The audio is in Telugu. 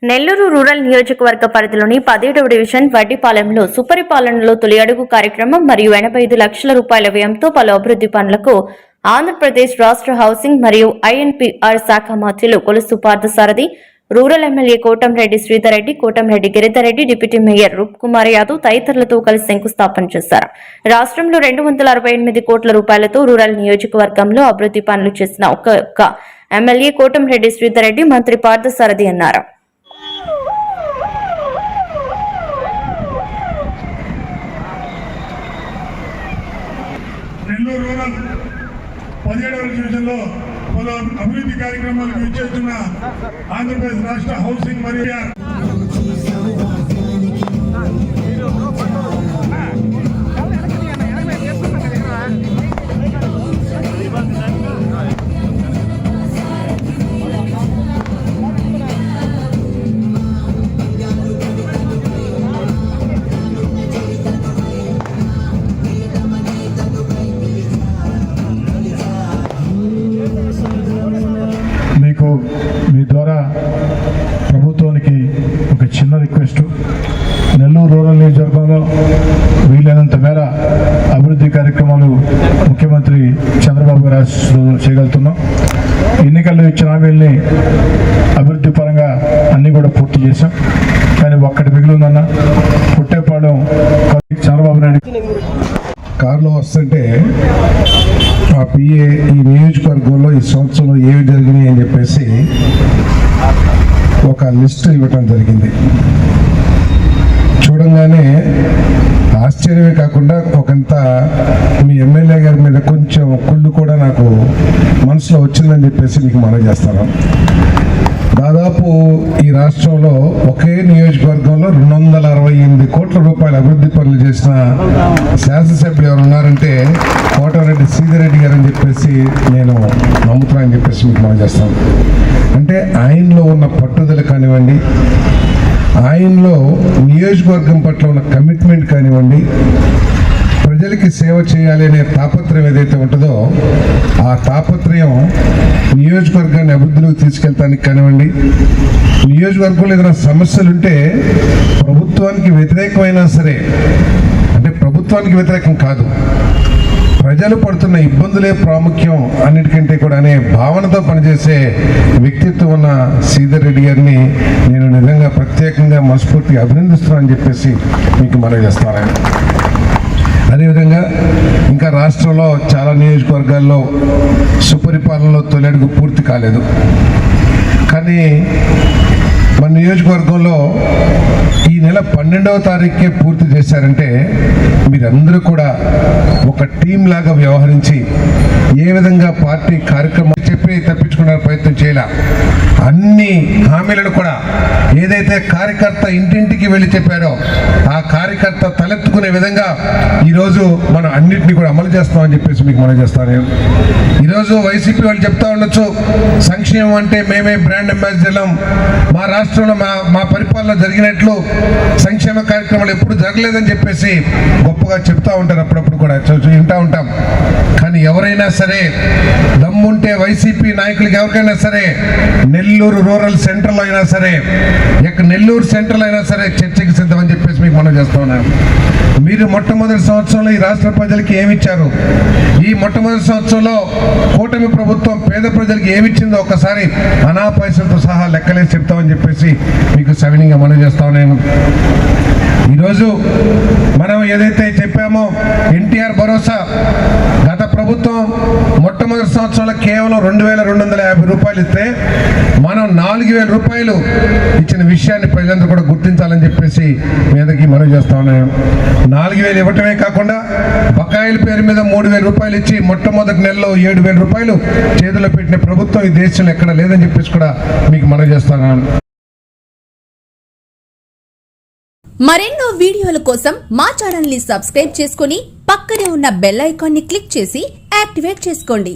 నెల్లూరు రూరల్ నియోజకవర్గ పరిధిలోని 17వ డివిజన్ వడ్డిపాలెంలో సుపరిపాలనలో తొలి అడుగు కార్యక్రమం మరియు 85 లక్షల రూపాయల వ్యయంతో పలు అభివృద్ధి పనులకు ఆంధ్రప్రదేశ్ రాష్ట్ర హౌసింగ్ మరియు ఐఎన్పిఆర్ శాఖ మంత్రులు Kolusu Parthasarathy, rural MLA Kotamreddy Sridhar Reddy, Kotamreddy Giridhar Reddy, deputy mayor Roop Kumar Yadav తదితరులతో కలిసి శంకుస్థాపన చేశారు. రాష్ట్రంలో 268 కోట్ల రూపాయలతో రూరల్ నియోజకవర్గంలో అభివృద్ధి పనులు చేసిన ఒక్క ఎమ్మెల్యే కోటంరెడ్డి శ్రీధర్ రెడ్డి, మంత్రి పార్థసారథి అన్నారు. నెల్లూరు రూరల్ 17వ డివిజన్లో పలు అభివృద్ధి కార్యక్రమాలకు ఇచ్చేస్తున్న ఆంధ్రప్రదేశ్ రాష్ట్ర హౌసింగ్ మరియు మీ ద్వారా ప్రభుత్వానికి ఒక చిన్న రిక్వెస్ట్. నెల్లూరు రూరల్ నియోజకవర్గంలో వీలైనంత మేర అభివృద్ధి కార్యక్రమాలు ముఖ్యమంత్రి చంద్రబాబు గారు చేయగలుగుతున్నాం. ఎన్నికల్లో ఇచ్చిన హామీల్ని అభివృద్ధి పరంగా అన్నీ కూడా పూర్తి చేశాం. కానీ ఒక్కటి మిగిలిందన్న పుట్టేపాలెం చంద్రబాబు నాయుడు కారులో వస్తుంటే ఆ పిఏ ఈ నియోజకవర్గంలో ఈ సంవత్సరంలో ఏమి జరిగినాయి అని చెప్పేసి ఒక లిస్టు ఇవ్వటం జరిగింది. చూడంగానే ఆశ్చర్యమే కాకుండా ఒకంత మీ ఎమ్మెల్యే గారి మీద కొంచెం కుళ్ళు కూడా నాకు మనసులో వచ్చిందని చెప్పేసి మీకు మనవి చేస్తాను. దాదాపు ఈ రాష్ట్రంలో ఒకే నియోజకవర్గంలో 268 కోట్ల రూపాయల అభివృద్ధి పనులు చేసిన శాసనసభ్యులు ఎవరు ఉన్నారంటే కోటంరెడ్డి శ్రీధర్ రెడ్డి గారు అని చెప్పేసి నేను నమ్ముతున్నానని చెప్పేసి మీకు మనం చేస్తాను. అంటే ఆయనలో ఉన్న పట్టుదల కానివ్వండి, ఆయనలో నియోజకవర్గం పట్ల ఉన్న కమిట్మెంట్ కానివ్వండి, ప్రజలకి సేవ చేయాలి అనే తాపత్రయం ఏదైతే ఉంటుందో ఆ తాపత్రయం నియోజకవర్గాన్ని అభివృద్ధిలోకి తీసుకెళ్తానికి కానివ్వండి, నియోజకవర్గంలో ఏదైనా సమస్యలుంటే ప్రభుత్వానికి వ్యతిరేకమైనా సరే, అంటే ప్రభుత్వానికి వ్యతిరేకం కాదు, ప్రజలు పడుతున్న ఇబ్బందులే ప్రాముఖ్యం అన్నిటికంటే కూడా అనే భావనతో పనిచేసే వ్యక్తిత్వం ఉన్న శ్రీధర్ రెడ్డి గారిని నేను నిజంగా ప్రత్యేకంగా మనస్ఫూర్తిగా అభినందిస్తున్నానని చెప్పేసి మీకు మనవి చేస్తాను. అదేవిధంగా ఇంకా రాష్ట్రంలో చాలా నియోజకవర్గాల్లో సుపరిపాలనలో తొలి అడుగు పూర్తి కాలేదు. కానీ మన నియోజకవర్గంలో ఈ నెల 12వ తారీఖుకే పూర్తి చేశారంటే మీరందరూ కూడా ఒక టీం లాగా వ్యవహరించి ఏ విధంగా పార్టీ కార్యక్రమాలు చెప్పి తప్పించుకునే ప్రయత్నం చేయాల, అన్ని హామీలను కూడా ఏదైతే కార్యకర్త ఇంటింటికి వెళ్ళి చెప్పాడో ఆ కార్యకర్త తలెత్తుకునే విధంగా ఈరోజు మనం అన్నింటినీ కూడా అమలు చేస్తామని చెప్పేసి మీకు మనం చేస్తాను. ఈరోజు వైసీపీ వాళ్ళు చెప్తా ఉండొచ్చు, సంక్షేమం అంటే మేమే బ్రాండ్ అంబాసిడర్లం, మా రాష్ట్రంలో మా పరిపాలన జరిగినట్లు సంక్షేమ కార్యక్రమాలు ఎప్పుడు జరగలేదని చెప్పేసి గొప్పగా చెప్తా ఉంటారు, అప్పుడప్పుడు కూడా వింటూ ఉంటాం. కానీ ఎవరైనా సరే దమ్ముంటే వైసీపీ నాయకులకి ఎవరికైనా సరే నెల్లూరు రూరల్ సెంట్రల్ అయినా సరే, నెల్లూరు సెంట్రల్ అయినా సరే చర్చకి సిద్ధమని చెప్పేసి మీకు మనం చేస్తా ఉన్నాను. మీరు మొట్టమొదటి సంవత్సరంలో ఈ రాష్ట్ర ప్రజలకి ఏమిచ్చారు, ఈ మొట్టమొదటి సంవత్సరంలో కూటమి ప్రభుత్వం పేద ప్రజలకి ఏమిచ్చిందో ఒకసారి అనా పైసలతో సహా లెక్కలేసి చెప్తామని చెప్పేసి మీకు సవినీయంగా మనం చేస్తా ఉన్నాను. ఈరోజు మనం ఏదైతే చెప్పామో ఎన్టీఆర్ భరోసా, గత ప్రభుత్వం మొట్టమొదటి సంవత్సరంలో కేవలం 2250 రూపాయలు ఇస్తే మనం 4000 రూపాయలు ఇచ్చిన విషయాన్ని ప్రజలందరూ కూడా గుర్తించాలని చెప్పేసి మీదకి మనం చేస్తా ఉన్నాను. 4000 ఇవ్వటమే కాకుండా బకాయిల పేరు మీద 3000 రూపాయలు ఇచ్చి మొట్టమొదటి నెలలో 7000 రూపాయలు చేతిలో పెట్టిన ప్రభుత్వం ఈ దేశంలో ఎక్కడ లేదని చెప్పేసి కూడా మీకు మనం చేస్తున్నాను. మరెన్నో వీడియోల కోసం మా ఛానల్ ని సబ్స్క్రైబ్ చేసుకుని పక్కనే ఉన్న బెల్ ఐకాన్ ని క్లిక్ చేసి యాక్టివేట్ చేసుకోండి.